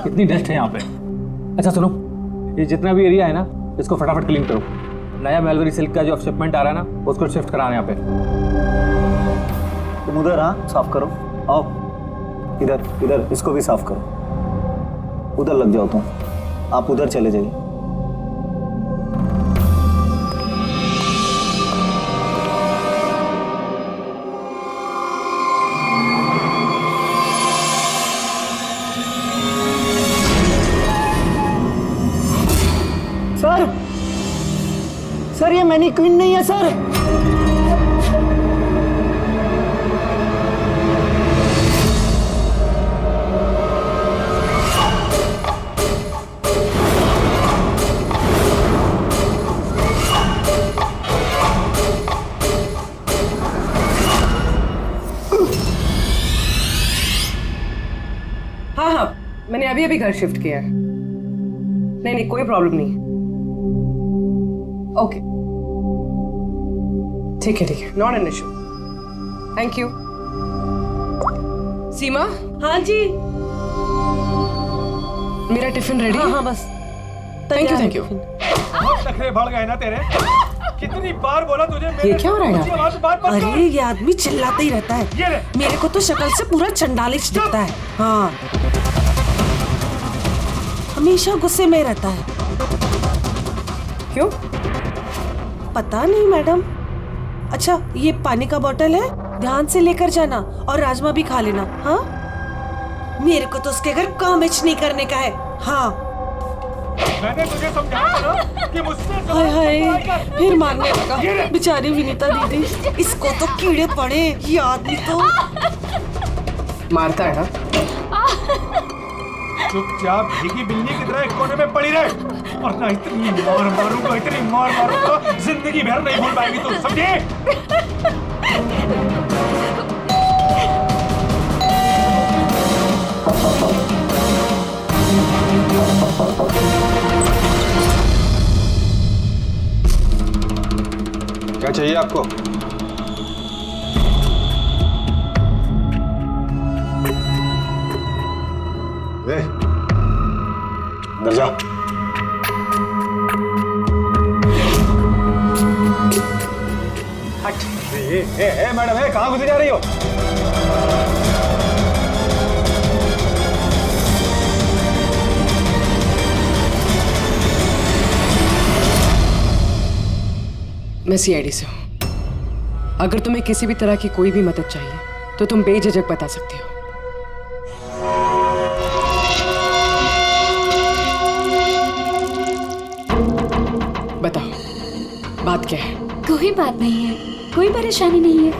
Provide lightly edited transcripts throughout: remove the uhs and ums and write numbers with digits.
कितनी डस्ट है यहाँ पे। अच्छा सुनो, ये जितना भी एरिया है ना, इसको फटाफट क्लीन करो। नया मेलवरी सिल्क का जो शिपमेंट आ रहा है ना, उसको शिफ्ट कराना यहाँ पे। तुम उधर, हाँ साफ करो। आओ इधर, इधर इसको भी साफ करो। उधर लग जाओ तुम, आप उधर चले जाइए। सर ये मैनीक्विन नहीं है सर। हाँ, मैंने अभी अभी घर शिफ्ट किया है। नहीं, कोई प्रॉब्लम नहीं। ओके, ठीक है, not an issue. Thank you. Seema. हाँ जी। मेरा टिफिन रेडी? हाँ बस। Thank you. बहुत नखरे बढ़ गए ना तेरे। कितनी बार बोला तुझे? ये क्या हो रहा है? अरे ये आदमी चिल्लाता ही रहता है। मेरे को तो शक्ल से पूरा चंडालिश दिखता है। हाँ, हमेशा गुस्से में रहता है। क्यों? पता नहीं मैडम। अच्छा, ये पानी का बोतल है, ध्यान से लेकर जाना और राजमा भी खा लेना। हाँ, मेरे को तो उसके घर काम नहीं करने का है। हाँ, मैंने तुझे समझाया ना कि मुझसे हाय हाय, फिर मारने लगा। बेचारी विनीता दीदी, इसको तो कीड़े पड़े। ये आदमी तो मारता है ना। चुपचाप भीगी बिल्ली की तरह एक कोने में पड़ी रहे, और ना इतनी मार मारूंगा जिंदगी भर नहीं भूल पाएगी तू, समझे? क्या चाहिए आपको? अंदर जा। हट। मैडम, कहाँ घुसी जा रही हो? मैं सीआईडी से हूँ। अगर तुम्हें किसी भी तरह की कोई भी मदद चाहिए तो तुम बेझिझक बता सकती हो। बताओ, बात क्या है? कोई बात नहीं है, कोई परेशानी नहीं है।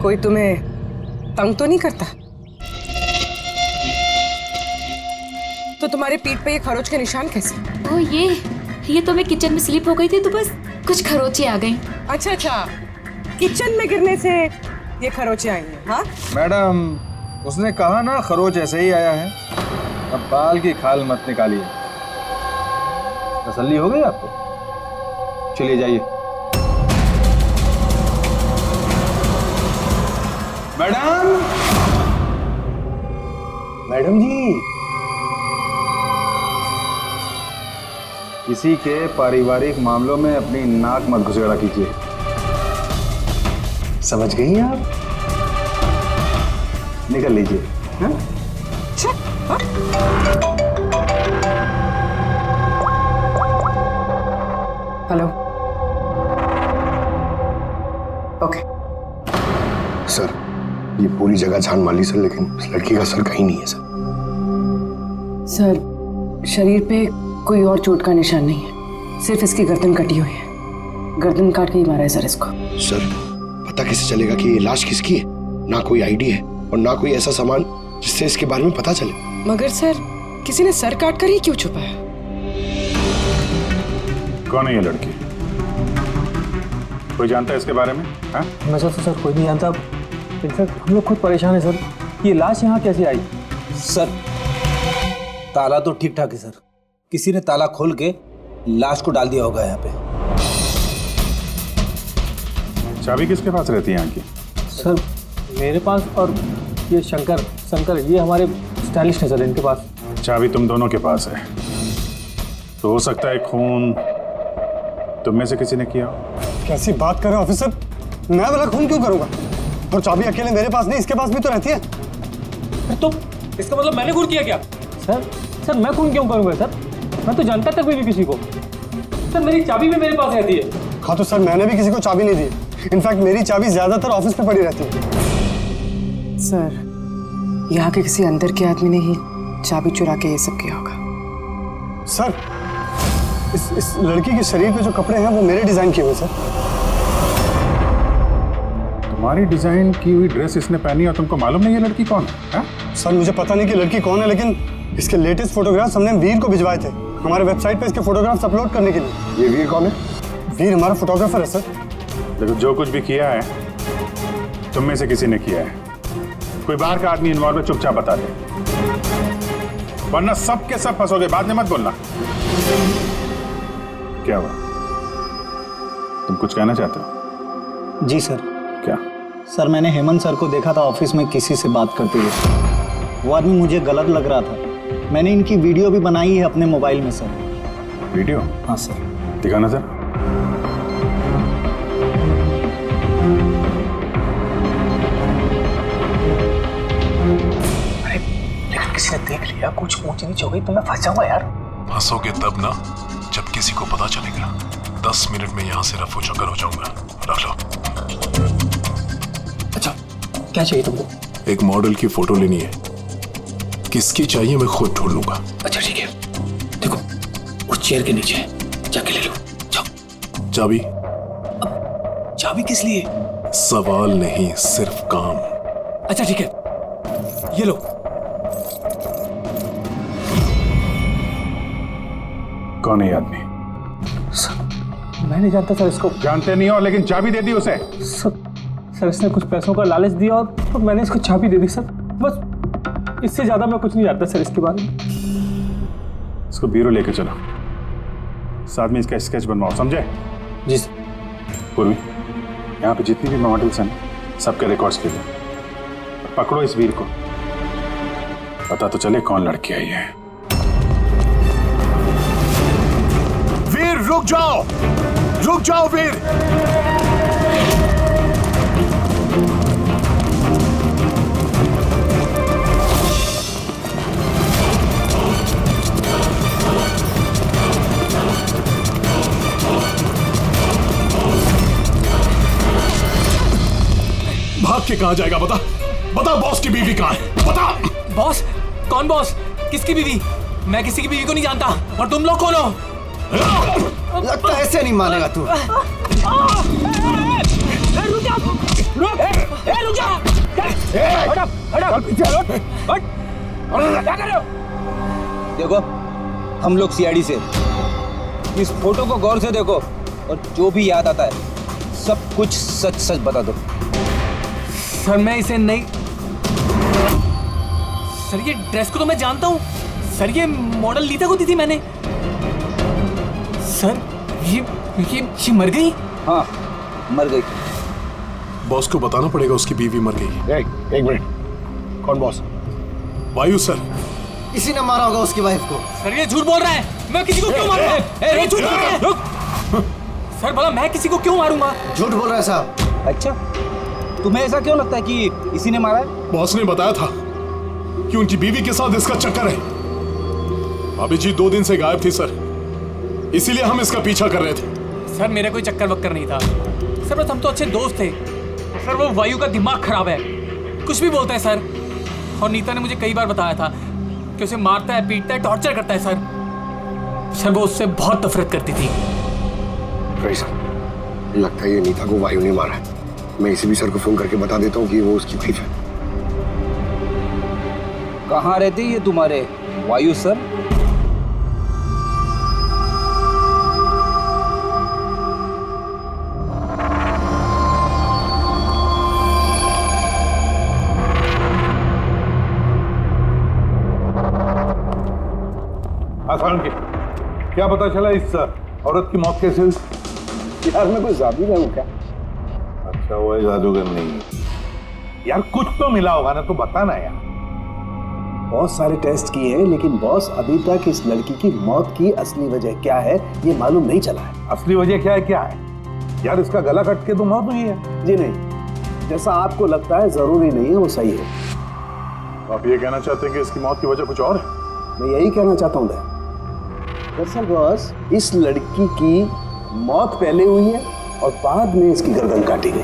कोई तुम्हें तंग तो नहीं करता? तो तुम्हारे पीठ पे ये खरोच के निशान कैसे? ओ ये तो मैं किचन में स्लिप हो गई थी तो बस कुछ खरोचे आ गई। अच्छा, किचन में गिरने से ये खरोचे आई हैं? हाँ मैडम, उसने कहा ना खरोच ऐसे ही आया है। अब बाल की खाल मत निकालिए। तसल्ली हो गई आपको? चलिए जाइए। मैडम जी, किसी के पारिवारिक मामलों में अपनी नाक मत घुसेड़ा कीजिए। समझ गई आप? निकल लीजिए। हाँ? हेलो। ओके। सर, ये पूरी जगह छान मार ली सर, लेकिन उस लड़की का सर कहीं नहीं है सर। सर, शरीर पे कोई और चोट का निशान नहीं है, सिर्फ इसकी गर्दन कटी हुई है। गर्दन काट के ही मारा है सर इसको। सर, पता कैसे चलेगा कि ये लाश किसकी है? ना कोई आईडी है और ना कोई ऐसा सामान जिससे इसके बारे में पता चले। मगर सर, किसी ने सर काट कर ही क्यों छुपाया? कौन है ये लड़की? कोई जानता है इसके बारे में? हाँ? मैं तो सर कोई नहीं जानता। इनफैक्ट हम लोग खुद परेशान है सर, ये लाश यहाँ कैसे आई? सर, ताला तो ठीक ठाक है सर, किसी ने ताला खोल के लाश को डाल दिया होगा यहाँ पे। चाबी किसके पास रहती है यहाँ की? सर मेरे पास और ये शंकर ये हमारे स्टाइलिश है सर, इनके पास। चाबी तुम दोनों के पास है, तो हो सकता है खून तुम में से किसी ने किया हो। कैसी बात कर रहे हैं ऑफिसर? मैं वाला खून क्यों करूंगा? और चाबी अकेले मेरे पास नहीं, इसके पास भी तो रहती है। तो इसका मतलब मैंने खून किया क्या? सर मैं खून क्यों करूंगा सर? मैं तो जानता तक भी नहीं किसी को। सर मेरी चाबी भी मेरे पास रहती है। हाँ तो सर मैंने भी किसी को चाबी नहीं दी। इनफैक्ट मेरी चाबी ज्यादातर ऑफिस पे पड़ी रहती है। सर, यहाँ के किसी अंदर के आदमी ने ही चाबी चुरा के ये सब किया होगा। सर इस लड़की के शरीर पे जो कपड़े हैं वो मेरे डिजाइन किए हुए सर। तुम्हारी डिजाइन की हुई ड्रेस इसने पहनी और तुमको मालूम नहीं है लड़की कौन है? सर मुझे पता नहीं कि लड़की कौन है, लेकिन इसके लेटेस्ट फोटोग्राफ्स हमने वीर को भिजवाए थे हमारे वेबसाइट पे इसके फोटोग्राफ्स अपलोड करने के लिए। ये वीर कौन है? वीर हमारा फोटोग्राफर है सर। देखो, जो कुछ भी किया है तुम में से किसी ने किया है। कोई बाहर का आदमी इन्वॉल्व है, चुपचाप बता दे, वरना सब के सब फंसोगे। बाद में मत बोलना। क्या हुआ? तुम कुछ कहना चाहते हो? जी सर। क्या? सर मैंने हेमंत सर को देखा था ऑफिस में किसी से बात करते हुए। वो आदमी मुझे गलत लग रहा था। मैंने इनकी वीडियो भी बनाई है अपने मोबाइल में सर। वीडियो? हाँ सर। दिखाना सर। किसी ने देख लिया, कुछ ऊंच नीच हो गई तो मैं फंस जाऊंगा यार। फंसोगे तब ना जब किसी को पता चलेगा। 10 मिनट में यहाँ से रफू चक्कर हो जाऊंगा। रख लो। अच्छा, क्या चाहिए तुमको? एक मॉडल की फोटो लेनी है। किसकी चाहिए मैं खुद ढूंढ लूंगा। अच्छा ठीक है, देखो उस चेयर के नीचे जाके ले लो। जाओ। चाबी? चाबी किस लिए? सवाल नहीं, सिर्फ काम। अच्छा ठीक है, ये लो। कौन है ये आदमी? सर मैं नहीं जानता सर इसको। जानते नहीं हो, लेकिन चाबी दे दी उसे। सर इसने कुछ पैसों का लालच दिया और तो मैंने इसको चाबी दे दी सर। बस इससे ज्यादा मैं कुछ नहीं जानता सर इसके बारे में। इसको ब्यूरो लेके चलो, साथ में इसका स्केच बनवाओ, समझे? जी सर। पूर्वी, यहाँ पे जितनी भी मॉडल्स हैं सबके रिकॉर्ड्स के लिए पकड़ो इस वीर को। पता तो चले कौन लड़की आई है। वीर रुक जाओ वीर। भाग के कहाँ जाएगा? बता बॉस की बीवी कहाँ है? बता। बॉस? कौन बॉस? किसकी बीवी? मैं किसी की बीवी को नहीं जानता। और तुम लोग कौन हो? लगता है ऐसे नहीं मानेगा तू। देखो, हम लोग सीआईडी से। इस फोटो को गौर से देखो और जो भी याद आता है सब कुछ सच सच बता दो। सर मैं इसे नहीं। सर ये ड्रेस को तो मैं जानता हूँ सर। ये मॉडल लीता को दी थी मैंने। सर ये मर गई? हाँ मर गई। बॉस को बताना पड़ेगा उसकी बीवी मर गई। एक मिनट, कौन बॉस? वायु सर। इसी ने मारा होगा उसकी वाइफ को। सर ये झूठ बोल रहा है। मैं किसी को क्यों मारूंगा? ये झूठ बोल रहा है। रुक। सर भला मैं किसी को क्यों मारूंगा? झूठ बोल रहा है साहब। अच्छा, तुम्हें ऐसा क्यों लगता है कि इसी ने मारा है? बॉस ने बताया था कि उनकी बीवी के साथ इसका चक्कर है। भाभी जी 2 दिन से गायब थी सर, इसीलिए हम इसका पीछा कर रहे थे। सर मेरा कोई चक्कर वक्कर नहीं था सर, बस हम तो अच्छे दोस्त थे। सर वो वायु का दिमाग खराब है, कुछ भी बोलता है सर। और नीता ने मुझे कई बार बताया था कि उसे मारता है, पीटता है, टॉर्चर करता है सर वो उससे बहुत नफरत करती थी। लगता है ये नीता को वायु ने मारा है। मैं इसी भी सर को फोन करके बता देता हूँ कि वो उसकी वाइफ है। कहाँ रहते ये तुम्हारे वायु सर? आसान की क्या पता चला इस औरत की मौत कैसे हुई? यार मैं कोई जादूगर हूँ क्या? अच्छा वो है जादूगर नहीं। यार कुछ तो मिला होगा ना, तो बताना यार। बहुत सारे टेस्ट किए हैं लेकिन बॉस अभी तक इस लड़की की मौत की असली वजह क्या है ये मालूम नहीं चला है। असली वजह क्या है? क्या है यार? इसका गला कट के तो मौत हुई है। जी नहीं, जैसा आपको लगता है जरूरी नहीं है वो सही है। आप ये कहना चाहते हैं कि इसकी मौत की वजह कुछ और है? मैं यही कहना चाहता हूँ दरअसल बॉस, इस लड़की की मौत पहले हुई है और बाद में इसकी गर्दन काटी गई।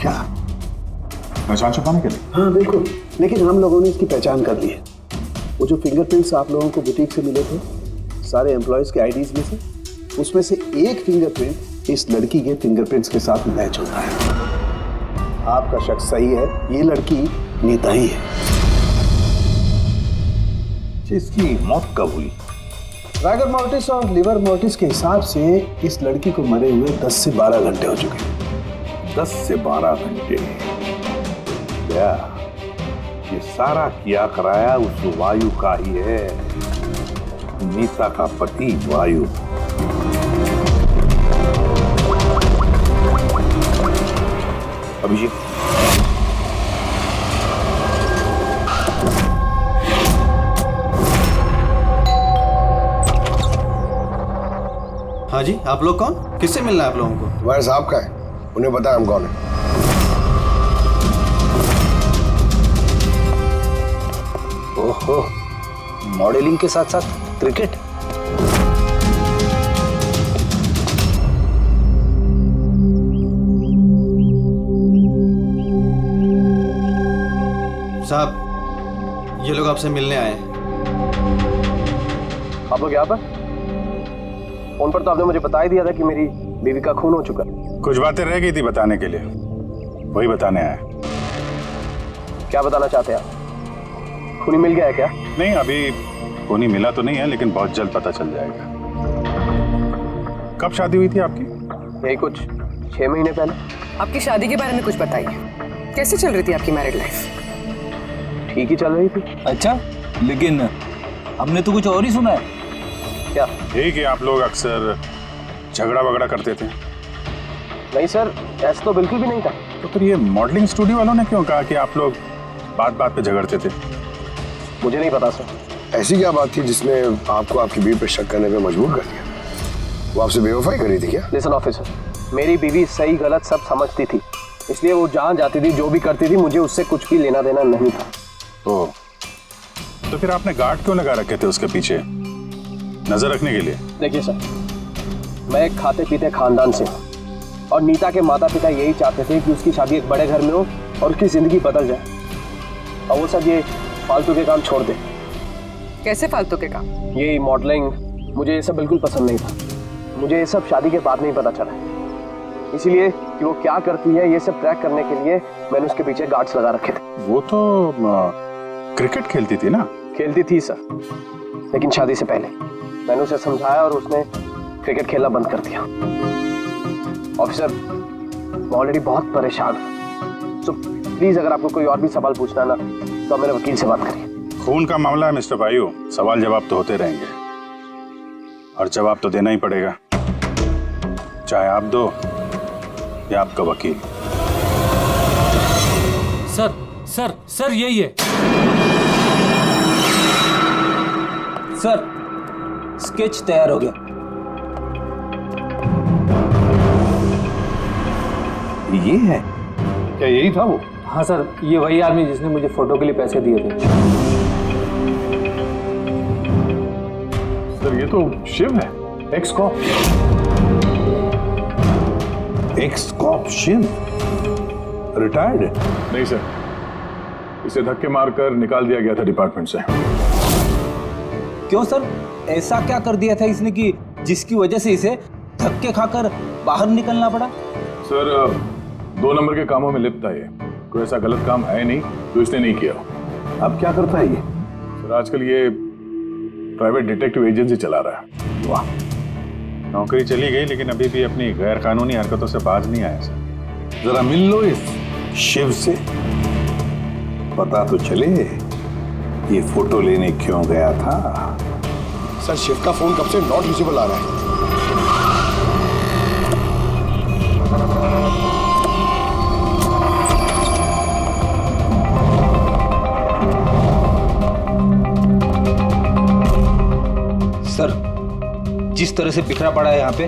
क्या? पहचान छुपाने के लिए? हाँ बिल्कुल, लेकिन हम लोगों ने इसकी पहचान कर ली है। वो जो फिंगरप्रिंट्स आप लोगों को बुटीक से मिले थे सारे एम्प्लॉयज के आईडीज में से, उसमें से एक फिंगरप्रिंट इस लड़की के फिंगरप्रिंट्स के साथ मैच होता है। आपका शक सही है, ये लड़की नीता ही है। इसकी मौत कब हुई? रागर मोर्टिस और लिवर मोर्टिस के हिसाब से इस लड़की को मरे हुए 10 से 12 घंटे हो चुके हैं। 10 से 12 घंटे? क्या ये सारा किया कराया उस वायु का ही है, नीता का पति वायु। अभिजीत, हाँ जी, आप लोग कौन? किससे मिलना है आप लोगों को? तुम्हारे साहब का है, उन्हें पता है हम कौन है। ओहो, मॉडलिंग के साथ साथ क्रिकेट। साहब, ये लोग आपसे मिलने आए हैं। आप लोग यहाँ पर? फोन पर तो आपने मुझे बता ही दिया था कि मेरी बीवी का खून हो चुका। कुछ बातें रह गई थी बताने के लिए, वही बताने आया। क्या बताना चाहते हैं आप? खूनी मिल गया है क्या? नहीं, अभी खूनी मिला तो नहीं है, लेकिन बहुत जल्द पता चल जाएगा। कब शादी हुई थी आपकी? यही कुछ 6 महीने पहले। आपकी शादी के बारे में कुछ बताइए, कैसे चल रही थी आपकी मैरिड लाइफ? ठीक ही चल रही थी। अच्छा, लेकिन हमने तो कुछ और ही सुना है। क्या? यही कि आप लोग अक्सर झगड़ा वगड़ा करते थे। नहीं सर, ऐसा तो बिल्कुल भी नहीं था। तो फिर ये मॉडलिंग स्टूडियो वालों ने क्यों कहा कि आप लोग बात बात पे झगड़ते थे? मुझे नहीं पता सर। ऐसी क्या बात थी जिसने आपको आपकी बीवी पे शक करने पे मजबूर कर दिया? वो आपसे बेवफाई करी थी क्या? लिसन ऑफिसर, मेरी बीवी सही गलत सब समझती थी, इसलिए वो जहाँ जाती थी जो भी करती थी मुझे उससे कुछ भी लेना देना नहीं था। तो फिर आपने गार्ड क्यों लगा रखे थे उसके पीछे, नजर रखने के लिए? देखिए सर, मैं एक खाते पीते खानदान से हूँ और नीता के माता पिता यही चाहते थे कि उसकी शादी एक बड़े घर में हो और उसकी जिंदगी बदल जाए, और वो सब ये फालतू के काम छोड़ दे। कैसे फालतू के काम? ये मॉडलिंग, मुझे ये सब बिल्कुल पसंद नहीं था। मुझे ये सब शादी के बाद नहीं पता चला, इसीलिए कि वो क्या करती है ये सब ट्रैक करने के लिए मैंने उसके पीछे गार्ड्स लगा रखे थे। वो तो क्रिकेट खेलती थी ना? खेलती थी सर, लेकिन शादी से पहले मैंने उसे समझाया और उसने क्रिकेट खेलना बंद कर दिया। ऑफिसर, मैं ऑलरेडी बहुत परेशान हूँ, सो प्लीज अगर आपको कोई और भी सवाल पूछना ना तो मेरे वकील से बात करिए। खून का मामला है मिस्टर भाई, सवाल जवाब तो होते रहेंगे और जवाब तो देना ही पड़ेगा, चाहे आप दो या आपका वकील। सर सर सर यही है सर, स्केच तैयार हो गया। ये है क्या? यही था वो? हाँ सर, ये वही आदमी जिसने मुझे फोटो के लिए पैसे दिए थे। सर ये तो शिव है, ex cop. Ex cop Shiv retired? नहीं सर, इसे धक्के मारकर निकाल दिया गया था डिपार्टमेंट से। क्यों सर, ऐसा क्या कर दिया था इसने कि जिसकी वजह से इसे धक्के खाकर बाहर निकलना पड़ा? सर 2 नंबर के कामों में लिप्त है ये, कोई ऐसा गलत काम है नहीं तो इसने नहीं किया। अब क्या करता है ये? सर आजकल ये प्राइवेट डिटेक्टिव एजेंसी चला रहा है। वाह, नौकरी चली गई लेकिन अभी भी अपनी गैर कानूनी हरकतों से बाज नहीं आया सर। जरा मिल लो इस शिव से, पता तो चले ये फोटो लेने क्यों गया था। सर शिव का फोन कब से नॉट रीचेबल आ रहा है। जिस तरह से बिखरा पड़ा है यहाँ पे,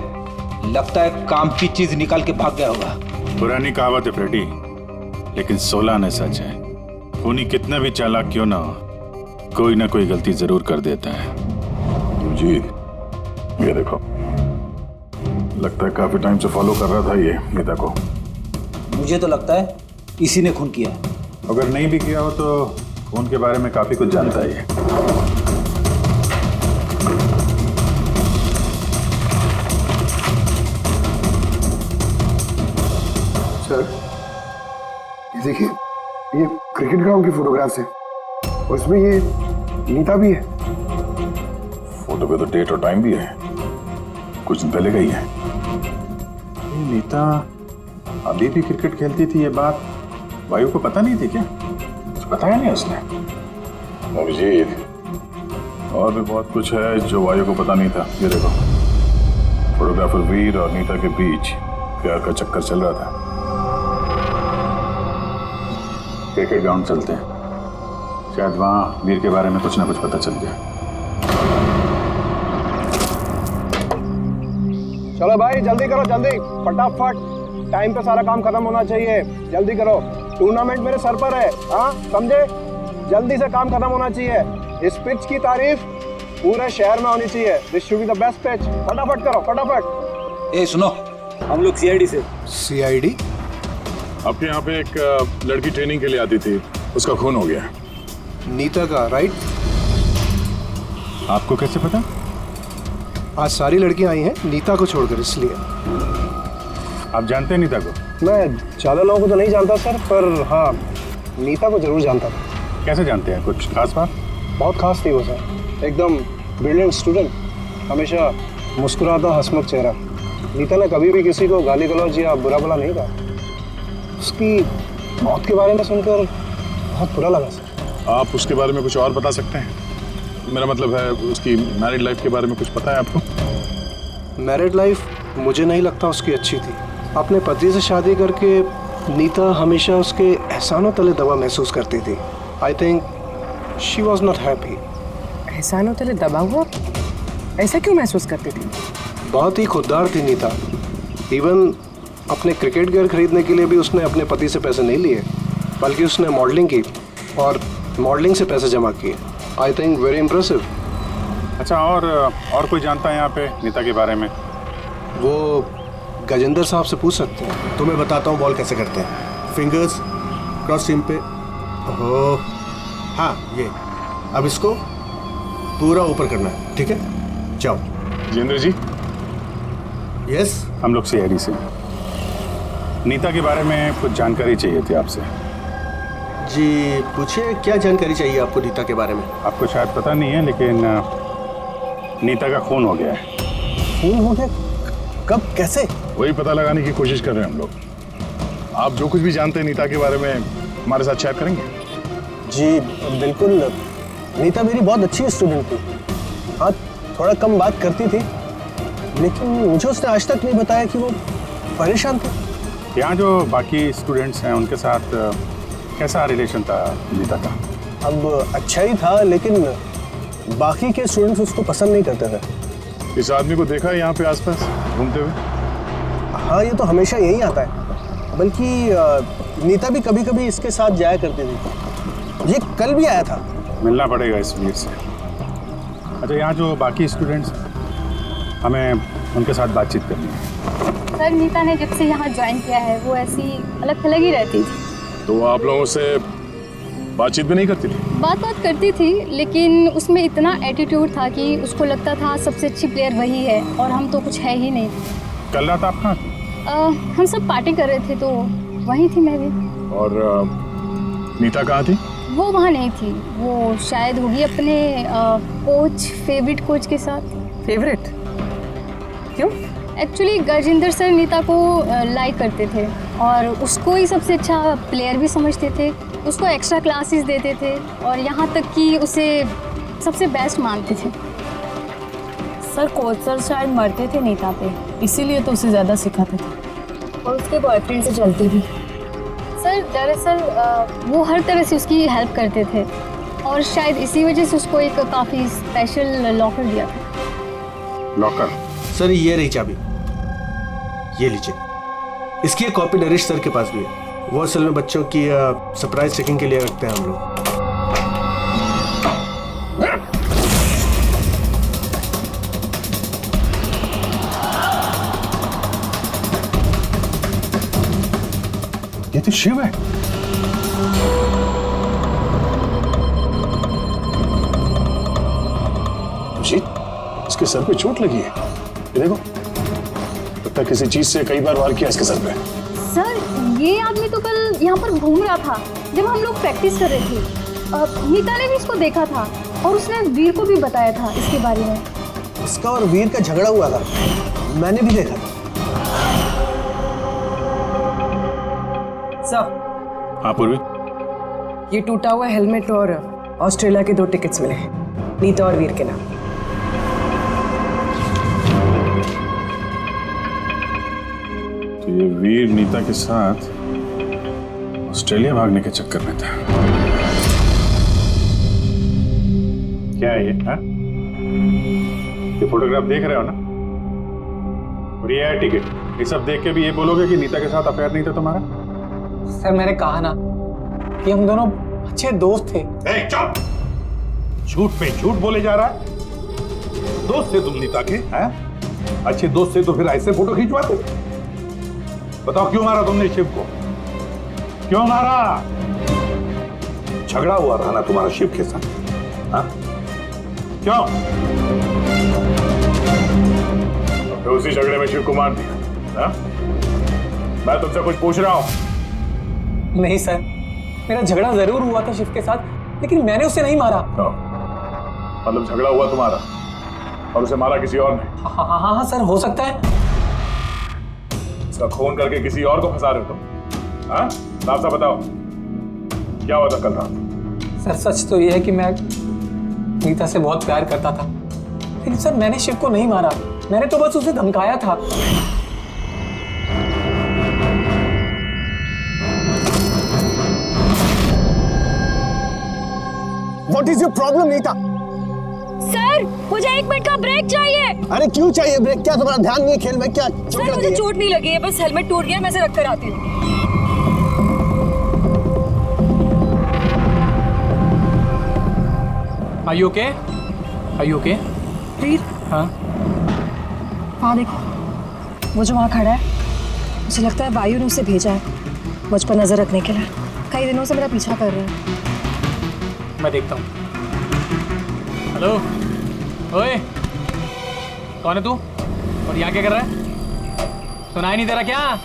लगता है काम की चीज निकाल के भाग गया होगा। पुरानी कहावत है फ्रेडी, लेकिन 16 ने सच है। खूनी कितना भी चालाक क्यों ना हो, कोई ना कोई गलती जरूर कर देता है। जी ये देखो, लगता है काफी टाइम से फॉलो कर रहा था ये नीता को। मुझे तो लगता है इसी ने खून किया है। अगर नहीं भी किया हो तो खून के बारे में काफी कुछ जानता ही है। सर ये देखिए, ये क्रिकेट ग्राउंड की फोटोग्राफ्स है और इसमें ये नीता भी है। फोटो पे तो डेट और टाइम भी है, कुछ दिन पहले गई है। ये नीता अभी भी क्रिकेट खेलती थी, ये बात वायु को पता नहीं थी क्या? कुछ बताया नहीं उसने। अभिजीत, और भी बहुत कुछ है जो वायु को पता नहीं था। ये देखो, फोटोग्राफर वीर और नीता के बीच प्यार का चक्कर चल रहा था। क्रिकेट ग्राउंड चलते हैं, शायद वहां वीर के बारे में कुछ ना कुछ पता चल गया। चलो भाई जल्दी करो, जल्दी फटाफट, टाइम पे सारा काम खत्म होना चाहिए। जल्दी करो, टूर्नामेंट मेरे सर पर है, हाँ समझे? जल्दी से काम खत्म होना चाहिए। इस पिच की तारीफ पूरे शहर में होनी चाहिए। This should be the best pitch. फटाफट करो, फटाफट। ए सुनो, हम लोग सीआईडी से। सीआईडी? आपके यहाँ पे एक लड़की ट्रेनिंग के लिए आती थी, उसका खून हो गया। नीता का, राइट? आपको कैसे पता? आज सारी लड़कियां आई हैं नीता को छोड़कर, इसलिए। आप जानते हैं नीता को? मैं ज़्यादा लोगों को तो नहीं जानता सर, पर हाँ नीता को जरूर जानता था। कैसे जानते हैं? कुछ खास बात? बहुत खास थी वो सर, एकदम ब्रिलियंट स्टूडेंट, हमेशा मुस्कुराता हंसमुख चेहरा। नीता ने कभी भी किसी को गाली गलौज या बुरा भला नहीं कहा। उसकी मौत के बारे में सुनकर बहुत बुरा लगा सर। आप उसके बारे में कुछ और बता सकते हैं? मेरा मतलब है उसकी मैरिड लाइफ के बारे में कुछ पता है आपको? मैरिड लाइफ मुझे नहीं लगता उसकी अच्छी थी। अपने पति से शादी करके नीता हमेशा उसके एहसानों तले दबा महसूस करती थी। I think she was not happy. एहसानों तले दबा हुआ? ऐसा क्यों महसूस करती थी? बहुत ही खुददार थी नीता। इवन अपने क्रिकेट गियर खरीदने के लिए भी उसने अपने पति से पैसे नहीं लिए, बल्कि उसने मॉडलिंग की और मॉडलिंग से पैसे जमा किए। I think very impressive. अच्छा, और कोई जानता है यहाँ पे नीता के बारे में? वो गजेंद्र साहब से पूछ सकते हैं। तो मैं बताता हूँ बॉल कैसे करते हैं। फिंगर्स क्रॉस सीम पे, ओहो हाँ ये, अब इसको पूरा ऊपर करना है, ठीक है? जाओ। जितेंद्र जी। यस, हम लोग सीआईडी से। नीता के बारे में कुछ जानकारी चाहिए थी आपसे। जी पूछिए, क्या जानकारी चाहिए आपको नीता के बारे में? आपको शायद पता नहीं है, लेकिन नीता का खून हो गया है। खून हो गया? कब, कैसे? वही पता लगाने की कोशिश कर रहे हैं हम लोग। आप जो कुछ भी जानते हैं नीता के बारे में हमारे साथ शेयर करेंगे? जी बिल्कुल। नीता मेरी बहुत अच्छी स्टूडेंट थी। हाँ थोड़ा कम बात करती थी, लेकिन मुझे उसने आज तक नहीं बताया कि वो परेशान थी। यहाँ जो बाकी स्टूडेंट्स हैं उनके साथ कैसा रिलेशन था नीता का? अब अच्छा ही था, लेकिन बाकी के स्टूडेंट्स उसको पसंद नहीं करते थे। इस आदमी को देखा है यहाँ पे आसपास घूमते हुए? हाँ ये तो हमेशा यही आता है, बल्कि नीता भी कभी कभी इसके साथ जाया करती थी। ये कल भी आया था। मिलना पड़ेगा इस वीर से। अच्छा, यहाँ जो बाकी स्टूडेंट्स, हमें उनके साथ बातचीत करनी है। सर नीता ने जब से यहाँ ज्वाइन किया है वो ऐसी अलग थलग ही रहती थी। तो आप लोगों से बातचीत भी नहीं करती थी? बात करती थी, लेकिन उसमें इतना एटीट्यूड था कि उसको लगता था सबसे अच्छी प्लेयर वही है और हम तो कुछ है ही नहीं। कल रात आप कहाँ थे? हम सब पार्टी कर रहे थे तो वहीं थी मैं भी। और नीता कहाँ थी? वो वहाँ नहीं थी, वो शायद होगी अपने कोच, फेवरेट कोच के साथ। फेवरेट? क्यों? एक्चुअली गजेंद्र सर नीता को लाइक करते थे और उसको ही सबसे अच्छा प्लेयर भी समझते थे। उसको एक्स्ट्रा क्लासेस देते थे और यहाँ तक कि उसे सबसे बेस्ट मानते थे। सर कोच सर शायद मरते थे नीता पे, इसीलिए तो उसे ज़्यादा सिखाते थे और उसके बॉयफ्रेंड से चलती थी। सर दरअसल वो हर तरह से उसकी हेल्प करते थे और शायद इसी वजह से उसको एक काफ़ी स्पेशल लॉकर दिया था। लॉकर। सर ये रही चाबी, ये लीजिए। इसकी एक कॉपी नरेश सर के पास भी है। वो असल में बच्चों की सरप्राइज चेकिंग के लिए रखते हैं हम लोग। ये तो शिव है। इसके सर पे चोट लगी है, ये देखो। लगता है किसी चीज से कई बार वार किया इसके सर पे। सर ये आदमी तो कल यहाँ पर घूम रहा था जब हम लोग प्रैक्टिस कर रहे थे। नीता ने भी इसको देखा था और उसने वीर को भी बताया था इसके बारे में। इसका और वीर का झगड़ा हुआ था, मैंने भी देखा था। सर। हाँ पूर्वी, ये टूटा हुआ हेलमेट और ऑस्ट्रेलिया के 2 टिकट्स मिले हैं, नीता और वीर के नाम। तो ये वीर नीता के साथ ऑस्ट्रेलिया भागने के चक्कर में था। क्या है ये? हाँ? ये फोटोग्राफ देख रहे हो ना? और ये है टिकट। ये सब देख के भी ये बोलोगे कि नीता के साथ अफेयर नहीं था तुम्हारा? सर मैंने कहा ना कि हम दोनों अच्छे दोस्त थे। चुप! झूठ पे झूठ बोले जा रहा है। दोस्त थे तुम नीता के, हैं? अच्छे दोस्त थे तो फिर ऐसे फोटो खींचवाते? बताओ क्यों मारा तुमने शिव को? क्यों मारा? झगड़ा हुआ था ना तुम्हारा शिव के साथ, हाँ? क्यों? तो उसी झगड़े में शिव को मार दिया, हाँ? मैं तुमसे कुछ पूछ रहा हूं। नहीं सर, मेरा झगड़ा जरूर हुआ था शिव के साथ, लेकिन मैंने उसे नहीं मारा। मतलब झगड़ा हुआ तुम्हारा और उसे मारा किसी और ने? हाँ सर, हो सकता है। इसका खून करके किसी और को फंसा रहे हो तुम, हाँ? साफ साफ बताओ क्या हुआ था कल रात? सर सच तो ये है कि मैं नीता से बहुत प्यार करता था, लेकिन सर मैंने शिव को नहीं मारा, मैंने तो बस उसे धमकाया था। What is your problem, Nita? Sir मुझे 1 मिनट का ब्रेक चाहिए। अरे क्यों चाहिए ब्रेक? क्या तुम्हारा ध्यान नहीं है खेल में? क्या सर मुझे चोट नहीं लगी है, बस हेलमेट टूट गया, मैं इसे रख कर आती हूँ। Are you okay? Are you okay? वीर, हाँ? वहाँ देखो, वो जो वहाँ खड़ा है, मुझे लगता है वायु ने उसे भेजा है मुझ पर नजर रखने के लिए। कई दिनों से मेरा पीछा कर रहा है। मैं देखता हूँ। हेलो, ओए, कौन है तू? और यहाँ क्या कर रहा है? सुनाई नहीं दे रहा क्या?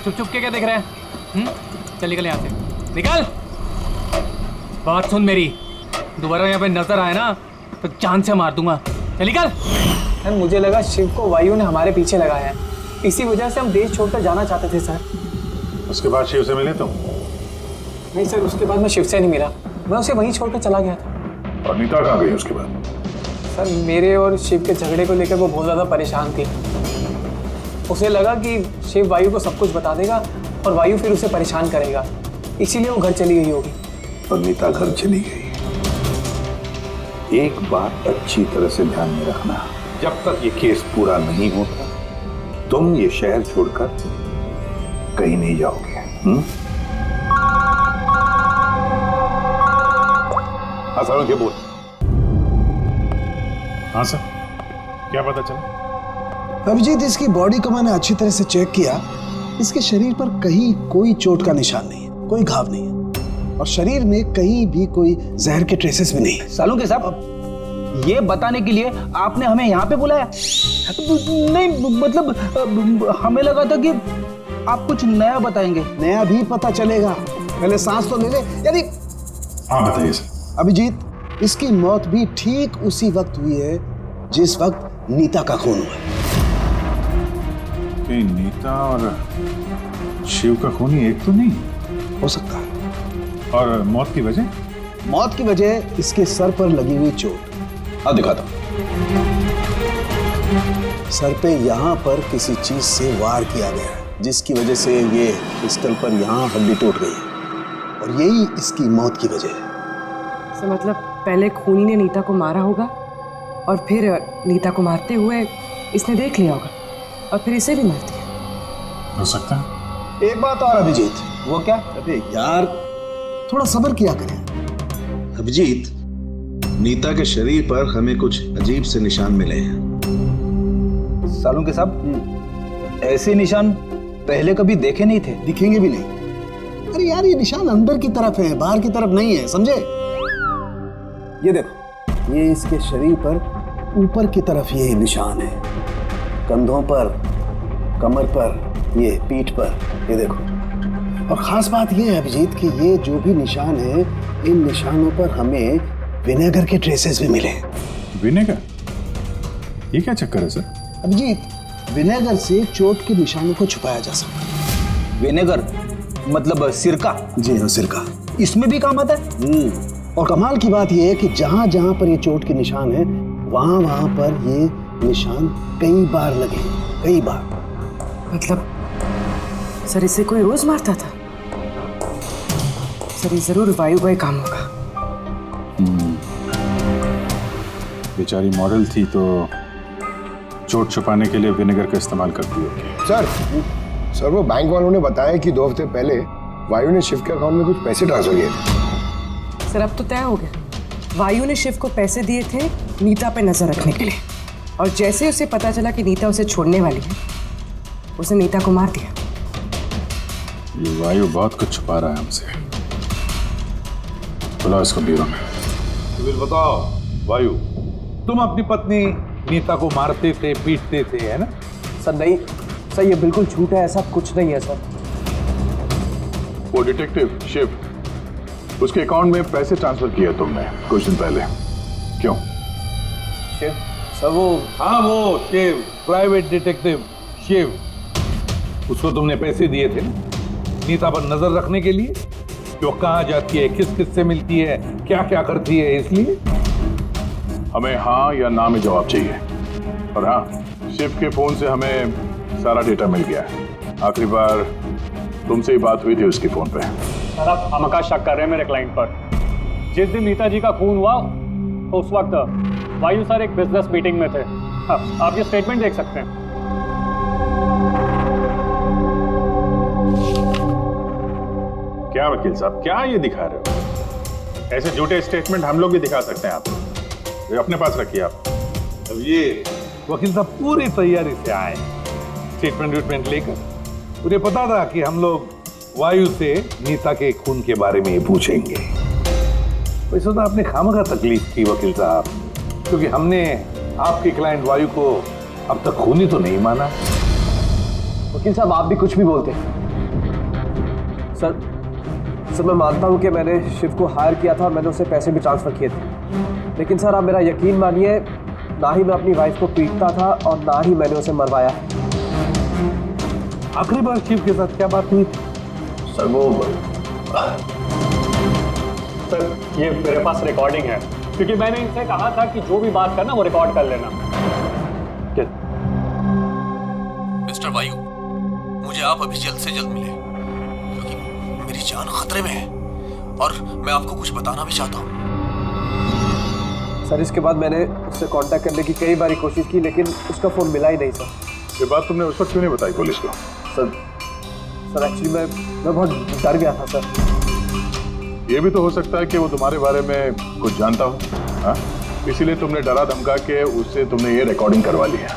चुप चुप के क्या देख रहा है? चल निकल यहाँ से, निकल। बात सुन मेरी, दोबारा यहाँ पे नजर आए ना तो जान से मार दूंगा। चल निकल। सर मुझे लगा शिव को वायु ने हमारे पीछे लगाया है, इसी वजह से हम देश छोड़कर जाना चाहते थे सर। उसके बाद शिव से मिले तुम? नहीं सर, उसके बाद मैं शिव से नहीं मिला, मैं उसे वहीं छोड़कर चला गया था। और नीता कहाँ गई उसके बाद? सर मेरे और शिव के झगड़े को लेकर वो बहुत ज़्यादा परेशान थी। उसे लगा कि शिव वायु को सब कुछ बता देगा और वायु फिर उसे परेशान करेगा, इसीलिए वो घर चली गई होगी। और नीता घर चली गई। एक बात अच्छी तरह से ध्यान में रखना, जब तक ये केस पूरा नहीं होता तुम ये शहर छोड़कर कहीं नहीं जाओगे। हाँ सर, क्या बोल? हाँ सर, क्या पता चला? अभिजीत, इसकी बॉडी को मैंने अच्छी तरह से चेक किया। इसके शरीर पर कहीं कोई चोट का निशान नहीं है, कोई घाव नहीं है, और शरीर में कहीं भी कोई जहर के ट्रेसेस भी नहीं है। सालों के साहब, ये बताने के लिए आपने हमें यहाँ पे बुलाया? नहीं मतलब हमें लगा था कि आप कुछ नया बताएंगे। नया भी पता चलेगा, पहले सांस तो ले ले। यानी हाँ बताइए सर। अभिजीत, इसकी मौत भी ठीक उसी वक्त हुई है जिस वक्त नीता का खून हुआ। कि नीता और शिव का खून ही एक तो नहीं हो सकता है। और मौत की वजह? मौत की वजह इसके सर पर लगी हुई चोट। हाँ दिखाता हूं। सर पे यहाँ पर किसी चीज से वार किया गया है, जिसकी वजह से ये पिस्टल पर यहाँ हड्डी टूट गई है, और यही इसकी मौत की वजह है। मतलब पहले खूनी ने नीता को मारा होगा और फिर नीता को मारते हुए इसने देख लिया होगा और फिर इसे भी मार दिया। हो सकता है। एक बात और अभिजीत। वो क्या? अबे यार थोड़ा सब्र किया करें। अभिजीत, नीता के शरीर पर हमें कुछ अजीब से निशान मिले हैं। सालों के साहब, ऐसे निशान पहले कभी देखे नहीं थे। दिखेंगे भी नहीं। अरे यार ये निशान अंदर की तरफ है, बाहर की तरफ नहीं है, समझे? ये देखो, ये इसके शरीर पर ऊपर की तरफ ये निशान है, कंधों पर, कमर पर, ये पीठ पर, ये देखो। और खास बात ये है अभिजीत कि ये जो भी निशान है, इन निशानों पर हमें विनेगर के ट्रेसेस भी मिले। विनेगर? ये क्या चक्कर है सर? अभिजीत, विनेगर से चोट के निशानों को छुपाया जा सकता है। विनेगर मतलब सिरका? जी हाँ, सिरका। इसमें भी काम आता है। और कमाल की बात यह है कि जहां जहां पर ये चोट के निशान है, वहां वहां पर ये निशान कई बार लगे, कई बार। मतलब सर इसे कोई रोज मारता था? सर ये जरूर वायु का ही काम होगा। बेचारी मॉडल थी तो चोट छुपाने के लिए विनेगर का इस्तेमाल करती होगी। सर वो बैंक वालों ने बताया कि 2 हफ्ते पहले वायु ने शिव के अकाउंट में कुछ पैसे ट्रांसफर किए थे। सर अब तो तय हो गया, वायु ने शिव को पैसे दिए थे नीता पे नजर रखने के लिए, और जैसे उसे पता चला कि नीता उसे छोड़ने वाली है, उसने नीता को मार दिया। ये वायु बहुत कुछ छुपा रहा है हमसे। बुलाओ इसको ब्यूरो में। बताओ वायु, तुम अपनी पत्नी नीता को मारते थे, पीटते थे, है ना? सर नहीं सर, ये बिल्कुल झूठ है, ऐसा कुछ नहीं है सर। वो डिटेक्टिव शिव, उसके अकाउंट में पैसे ट्रांसफर किए तुमने कुछ दिन पहले, क्यों? शिव? सर वो, हाँ वो शिव, प्राइवेट डिटेक्टिव शिव, उसको तुमने पैसे दिए थे नीता पर नजर रखने के लिए, कि वो कहाँ जाती है, किस किस से मिलती है, क्या क्या करती है, इसलिए? हमें हाँ या ना में जवाब चाहिए। और हाँ, शिव के फोन से हमें सारा डेटा मिल गया है। आखिरी बार तुमसे ही बात हुई थी उसके फोन पे। सर आप हमका शक कर रहे हैं मेरे क्लाइंट पर। जिस दिन नीता जी का खून हुआ तो उस वक्त वायु सर एक बिजनेस मीटिंग में थे। हाँ, आप ये स्टेटमेंट देख सकते हैं। क्या वकील साहब, क्या ये दिखा रहे हो? ऐसे झूठे स्टेटमेंट हम लोग भी दिखा सकते हैं आपको, ये अपने पास रखिए आप। अब ये वकील साहब पूरी तैयारी से आए स्टेटमेंट लेकर। उन्हें पता था कि हम लोग वायु से नीता के खून के बारे में पूछेंगे। वैसे तो आपने खामखा तकलीफ की वकील साहब, क्योंकि हमने आपके क्लाइंट वायु को अब तक खूनी तो नहीं माना। वकील साहब आप भी कुछ भी बोलते हैं। सर मैं मानता हूं कि मैंने शिव को हायर किया था, मैंने उसे पैसे भी ट्रांसफर किए थे, लेकिन सर आप मेरा यकीन मानिए, ना ही मैं अपनी वाइफ को पीटता था और ना ही मैंने उसे मरवाया। आखिरी बार शिव के साथ क्या बात हुई थी? सर वो, सर ये मेरे पास रिकॉर्डिंग है, क्योंकि मैंने इनसे कहा था कि जो भी बात करना वो रिकॉर्ड कर लेना। मिस्टर वायु, मुझे आप अभी जल्द से जल्द मिले, क्योंकि मेरी जान खतरे में है और मैं आपको कुछ बताना भी चाहता हूँ। सर इसके बाद मैंने उससे कांटेक्ट करने की कई बार कोशिश की, लेकिन उसका फोन मिला ही नहीं सर। ये बात तुमने उस वक्त क्यों नहीं बताई पुलिस को? सर एक्चुअली मैं बहुत डर गया था सर। ये भी तो हो सकता है कि वो तुम्हारे बारे में कुछ जानता हो, हाँ? इसीलिए तुमने डरा धमका के उससे तुमने ये रिकॉर्डिंग करवा लिया।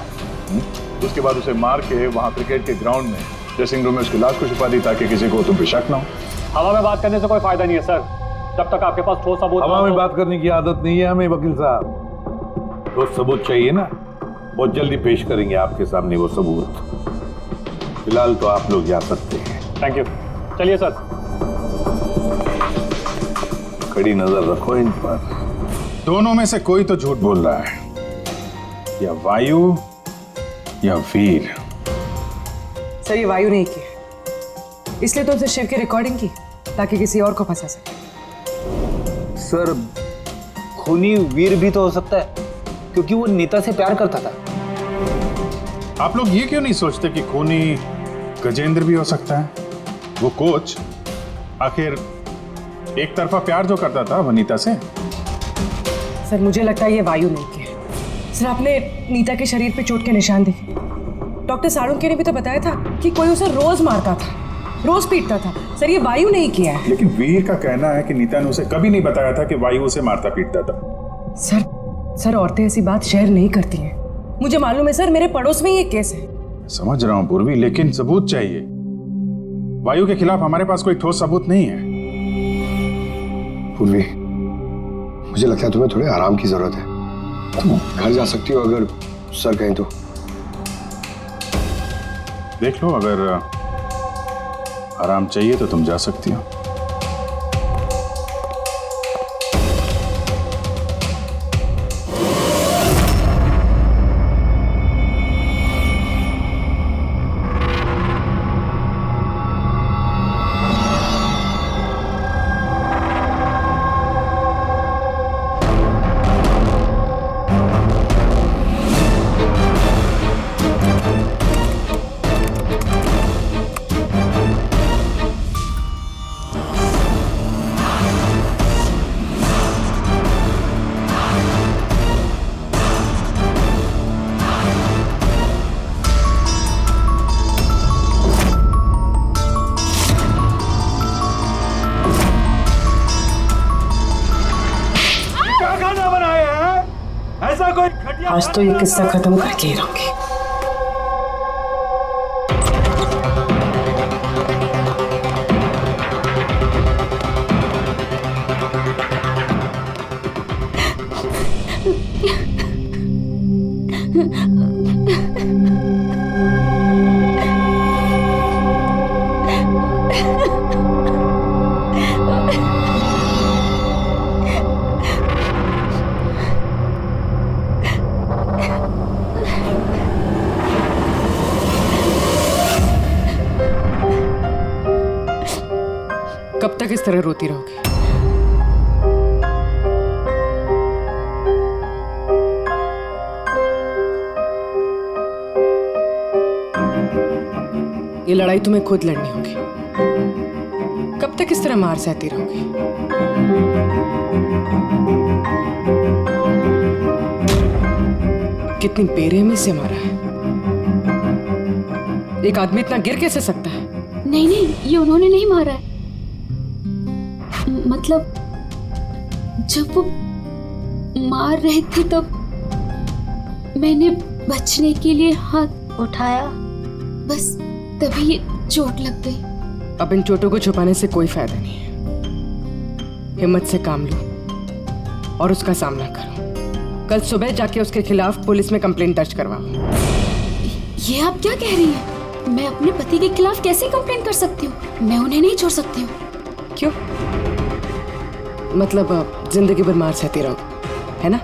उसके बाद उसे मार के वहाँ क्रिकेट के ग्राउंड में ड्रेसिंग रूम में उसकी लाश को छुपा दी, ताकि किसी को तुम पे शक ना हो। हवा में बात करने से कोई फायदा नहीं है सर, जब तक आपके पास ठोस सबूत। हवा में बात करने की आदत नहीं है हमें वकील साहब, ठोस सबूत चाहिए ना, बहुत जल्दी पेश करेंगे आपके सामने वो सबूत। फिलहाल तो आप लोग जा सकते हैं। थैंक यू, चलिए सर। कड़ी नजर रखो इन पर। दोनों में से कोई तो झूठ बोल रहा है, या वायु या वीर। सर ये वायु नहीं किया, इसलिए तो उनसे शिव की रिकॉर्डिंग की ताकि किसी और को फंसा सके। सर खूनी वीर भी तो हो सकता है, क्योंकि वो नीता से प्यार करता था। आप लोग ये क्यों नहीं सोचते कि खूनी गजेंद्र भी हो सकता है? वो कोच आखिर एक तरफा प्यार जो करता था वनीता से। सर मुझे लगता है ये वायु नहीं किया। सर आपने नीता के शरीर पे चोट के निशान देखे। डॉक्टर साळुंखे ने भी तो बताया था कि कोई उसे रोज मारता था, रोज पीटता था। सर ये वायु नहीं किया है। लेकिन वीर का कहना है कि नीता ने उसे कभी नहीं बताया था कि वायु उसे मारता पीटता था। सर औरतें ऐसी बात शेयर नहीं करती हैं। मुझे मालूम है सर, मेरे पड़ोस में ये केस है। समझ रहा हूं पूर्वी, लेकिन सबूत चाहिए। वायु के खिलाफ हमारे पास कोई ठोस सबूत नहीं है। पूर्वी, मुझे लगता है तुम्हें थोड़े आराम की जरूरत है। तुम घर जा सकती हो अगर सर कहें तो। देख लो, अगर आराम चाहिए तो तुम जा सकती हो। आज तो ये किस्सा खत्म करके ही रहूंगी। कब तक इस तरह रोती रहोगी? ये लड़ाई तुम्हें खुद लड़नी होगी। कब तक इस तरह मार सहती रहोगी? कितनी बेरहमी से मारा है। एक आदमी इतना गिर कैसे सकता है? नहीं नहीं, ये उन्होंने नहीं मारा है। मतलब जब वो मार रहे थे तब मैंने बचने के लिए हाथ उठाया, बस तभी ये चोट लग गई। अब इन चोटों को छुपाने से कोई फायदा नहीं है। हिम्मत से काम लो और उसका सामना करो। कल सुबह जाके उसके खिलाफ पुलिस में कंप्लेंट दर्ज करवाओ। ये आप क्या कह रही हैं? मैं अपने पति के खिलाफ कैसे कंप्लेंट कर सकती हूँ? मैं उन्हें नहीं छोड़ सकती हूँ। क्यों? मतलब जिंदगी भर मार सहती रहोगे, है ना?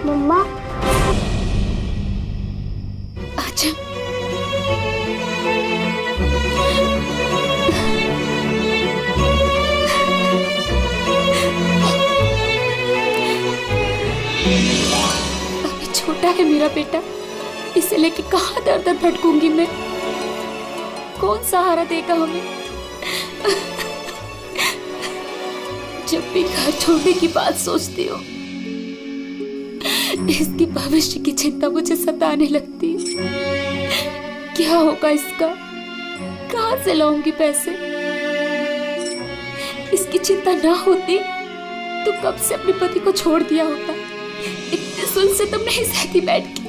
मम्मा, अच्छा अभी छोटा है मेरा बेटा, इसे लेके कहाँ दर दर भटकूंगी मैं? कौन सहारा देगा हमें? जब भी घर छोड़ने की बात सोचती हूँ, इसकी भविष्य की चिंता मुझे सताने लगती है। क्या होगा इसका? कहाँ से लाऊंगी पैसे? इसकी चिंता ना होती तो कब से अपने पति को छोड़ दिया होता। इतने सुन से तुम नहीं सहती बैठ के।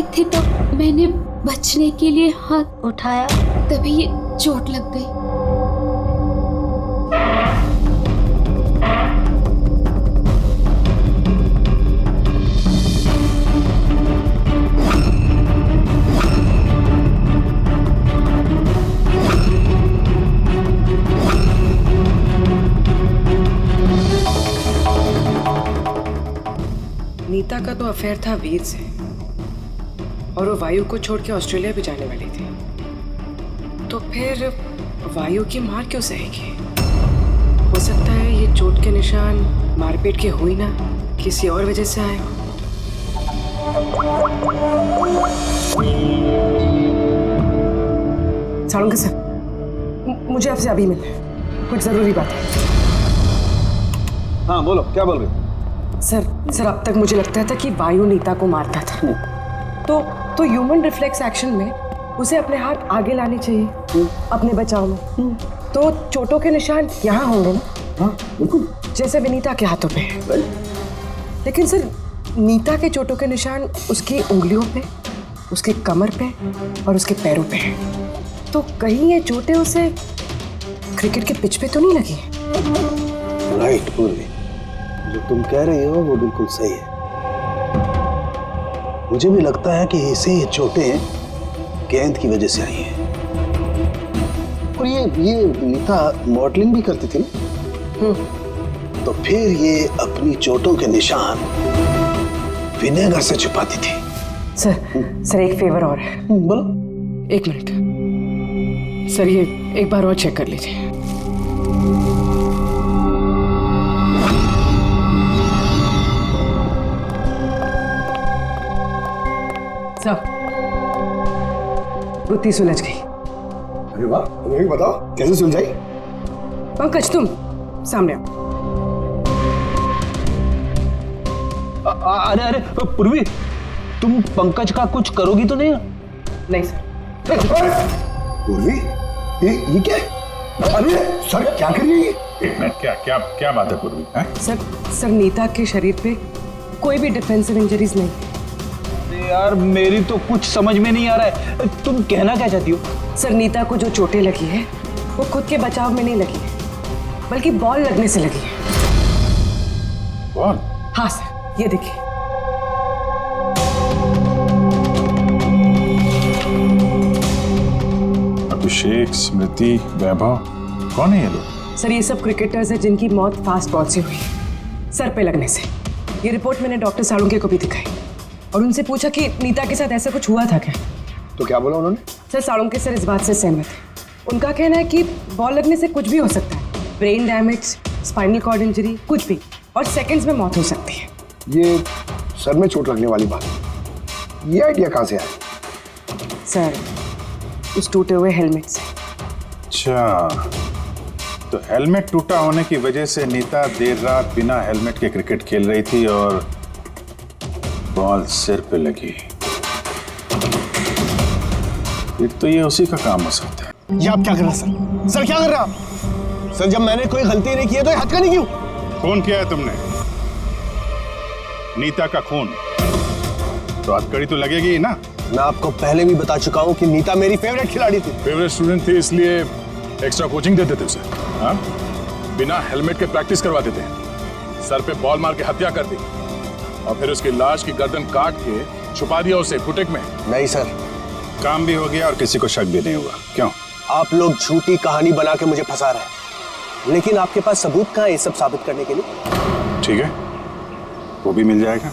थे तो मैंने बचने के लिए हाथ उठाया, तभी ये चोट लग गई। नीता का तो अफेयर था वीर से, और वो वायु को छोड़ के ऑस्ट्रेलिया भी जाने वाली थी। तो फिर वायु की मार क्यों सहेगी? हो सकता है ये चोट के निशान मारपीट के हुई ना, किसी और वजह से आए हो। सालुंके सर, मुझे आपसे अभी मिलना है, कुछ जरूरी बात है। हाँ बोलो, क्या बोल रहे? सर अब तक मुझे लगता था कि वायु नीता को मारता था, तो ह्यूमन रिफ्लेक्स एक्शन में उसे अपने हाथ आगे लाने चाहिए अपने बचाव में। तो चोटों के निशान यहाँ होंगे ना? हाँ बिल्कुल, जैसे विनीता के हाथों पे है। लेकिन सर नीता के चोटों के निशान उसकी उंगलियों पे, उसकी कमर पे और उसके पैरों पे है। तो कहीं ये चोटें उसे क्रिकेट के पिच पे तो नहीं लगी? राइट पूर्वी, जो तुम कह रही हो वो बिल्कुल सही है। मुझे भी लगता है कि इसे ये चोटें गेंद की वजह से आई हैं। और ये नीता मॉडलिंग भी करती थी ना, तो फिर ये अपनी चोटों के निशान विनेगर से छुपाती थी। सर एक फेवर और है। बोलो। 1 मिनट सर, ये एक बार और चेक कर लीजिए। सर गुत्ती सुलझ गई। अरे वाह, तुम्हें भी बताओ कैसे सुलझाई? पंकज तुम सामने आओ। अरे पूर्वी, तुम पंकज का कुछ करोगी तो नहीं? नहीं सर। पूर्वी, ये क्या है? अरे सर क्या कर रही है? एक मिनट, क्या बात है पूर्वी? सर नीता के शरीर पे कोई भी डिफेंसिव इंजरीज नहीं। यार मेरी तो कुछ समझ में नहीं आ रहा है, तुम कहना क्या चाहती हो? सर नीता को जो चोटें लगी है वो खुद के बचाव में नहीं लगी है, बल्कि बॉल लगने से लगी है। बॉल? हाँ सर, ये देखिए। अभिषेक, स्मृति, वैभव, कौन है ये लोग? सर ये सब क्रिकेटर्स हैं जिनकी मौत फास्ट बॉल से हुई, सर पे लगने से। ये रिपोर्ट मैंने डॉक्टर सालुंके को भी दिखाई और उनसे पूछा कि नीता के साथ ऐसा कुछ हुआ था क्या। तो क्या बोला उन्होंने? सर सालुंके सर इस बात से सहमत है। उनका कहना है कि बॉल लगने से कुछ भी हो सकता है, brain damage, spinal cord injury, कुछ भी, और सेकंड्स में मौत हो सकती है। ये सर में चोट लगने वाली बात, ये आइडिया कहाँ से आया? सर उस टूटे हुए हेलमेट से। अच्छा, तो हेलमेट टूटा होने की वजह से नीता देर रात बिना हेलमेट के क्रिकेट खेल रही थी और बॉल सिर पे लगी। फिर तो ये उसी का काम हो सकता है। ये आप क्या कर रहे हैं सर? क्या कर रहे हैं आप? सर जब मैंने कोई गलती नहीं की है तो ये हथकड़ी क्यों? खून किया है तुमने, नीता का खून, तो हथकड़ी तो लगेगी ही ना। मैं आपको पहले भी बता चुका हूँ कि नीता मेरी फेवरेट खिलाड़ी थी। फेवरेट स्टूडेंट थी इसलिए एक्स्ट्रा कोचिंग देते थे उसे, हाँ? बिना हेलमेट के प्रैक्टिस करवाते थे, सर पे बॉल मार के हत्या कर दी और फिर उसकी लाश की गर्दन काट के छुपा दिया उसे फुटेक में। नहीं सर, काम भी हो गया और किसी को शक भी नहीं हुआ। क्यों? आप लोग झूठी कहानी बना के मुझे फंसा रहे हैं, लेकिन आपके पास सबूत कहाँ है ये सब साबित करने के लिए? ठीक है, वो भी मिल जाएगा।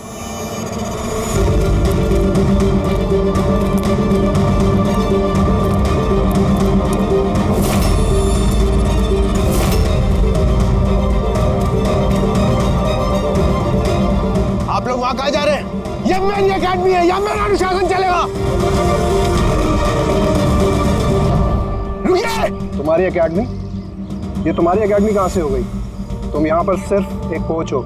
आप लोग वहां कहाँ जा रहे हैं? ये मेरी एकेडमी है, यहाँ मेरा अनुशासन चलेगा। रुकिए! तुम्हारी एकेडमी? ये तुम्हारी एकेडमी कहाँ से हो गई? तुम यहाँ पर सिर्फ एक कोच हो।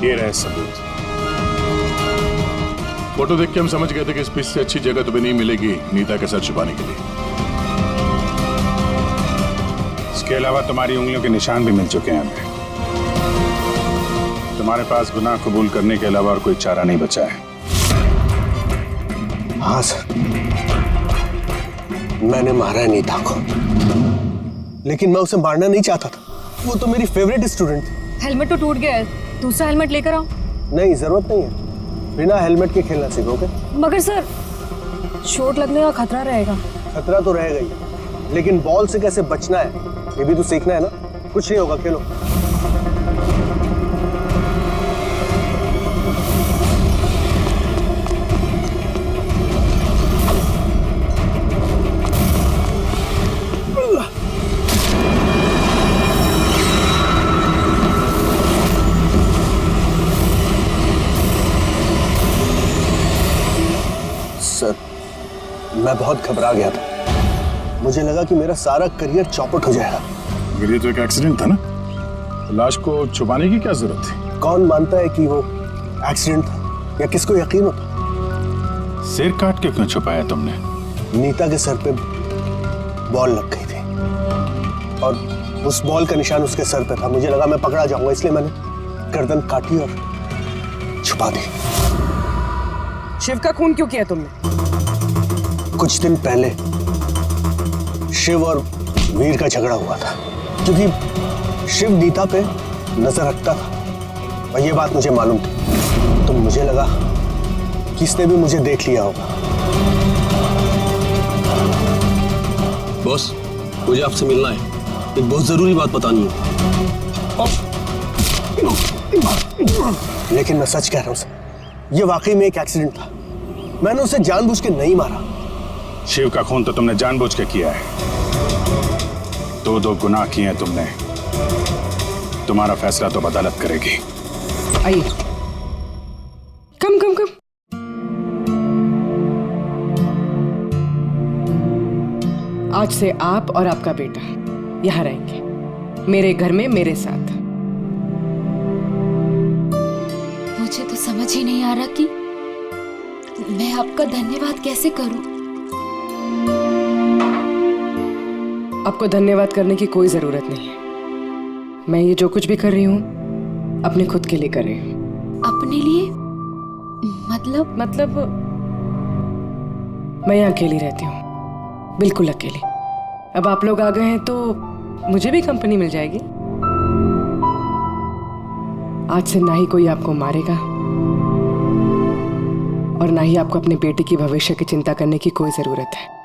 ये रहे सबूत। फोटो देख के हम समझ गए थे कि इस पिच से अच्छी जगह तुम्हें नहीं मिलेगी नीता के सर छुपाने के लिए। इसके अलावा तुम्हारी उंगलियों के निशान भी मिल चुके हैं हमें। तुम्हारे पास गुनाह कबूल करने के अलावा और कोई चारा नहीं बचा है। हाँ सर, मैंने मारा है नीता को, लेकिन मैं उसे मारना नहीं चाहता था। वो तो मेरी फेवरेट स्टूडेंट थी। हेलमेट तो टूट गया है, दूसरा हेलमेट लेकर आओ। नहीं, जरूरत नहीं है। बिना हेलमेट के खेलना सीखोगे। मगर सर, चोट लगने का खतरा रहेगा। खतरा तो रहेगा ही, लेकिन बॉल से कैसे बचना है ये भी तो सीखना है ना। कुछ नहीं होगा, खेलो। सर, मैं बहुत घबरा गया था। मुझे लगा कि मेरा सारा करियर चौपट हो जाएगा। मगर ये तो एक एक्सीडेंट था ना, लाश को छुपाने की क्या जरूरत थी? कौन मानता है कि वो एक्सीडेंट था, या किसको यकीन होता? सिर काट के क्यों छुपाया तुमने? नीता के सर पे बॉल लग गई थी और उस बॉल का निशान उसके सर पे था। मुझे लगा मैं पकड़ा जाऊंगा, इसलिए मैंने गर्दन काटी और छुपा दी। शिव का खून क्यों किया तुमने? कुछ दिन पहले शिव और वीर का झगड़ा हुआ था, क्योंकि शिव नीता पे नजर रखता था और ये बात मुझे मालूम थी। तो मुझे लगा कि इसने भी मुझे देख लिया होगा। बॉस, मुझे आपसे मिलना है, एक बहुत जरूरी बात बतानी है। लेकिन मैं सच कह रहा हूं सर, ये वाकई में एक एक्सीडेंट था। मैंने उसे जानबूझ के नहीं मारा। शिव का खून तो तुमने जानबूझ के किया है। दो गुनाह किए हैं तुमने। तुम्हारा फैसला तो अदालत करेगी। आइए। कम कम कम। आज से आप और आपका बेटा यहाँ रहेंगे, मेरे घर में मेरे साथ। मुझे तो समझ ही नहीं आ रहा कि मैं आपका धन्यवाद कैसे करूं। आपको धन्यवाद करने की कोई जरूरत नहीं है। मैं ये जो कुछ भी कर रही हूँ अपने खुद के लिए कर रही हूँ। अपने लिए? मतलब मैं यहाँ अकेली रहती हूँ, बिल्कुल अकेली। अब आप लोग आ गए हैं तो मुझे भी कंपनी मिल जाएगी। आज से ना ही कोई आपको मारेगा और ना ही आपको अपने बेटे की भविष्य की चिंता करने की कोई जरूरत है।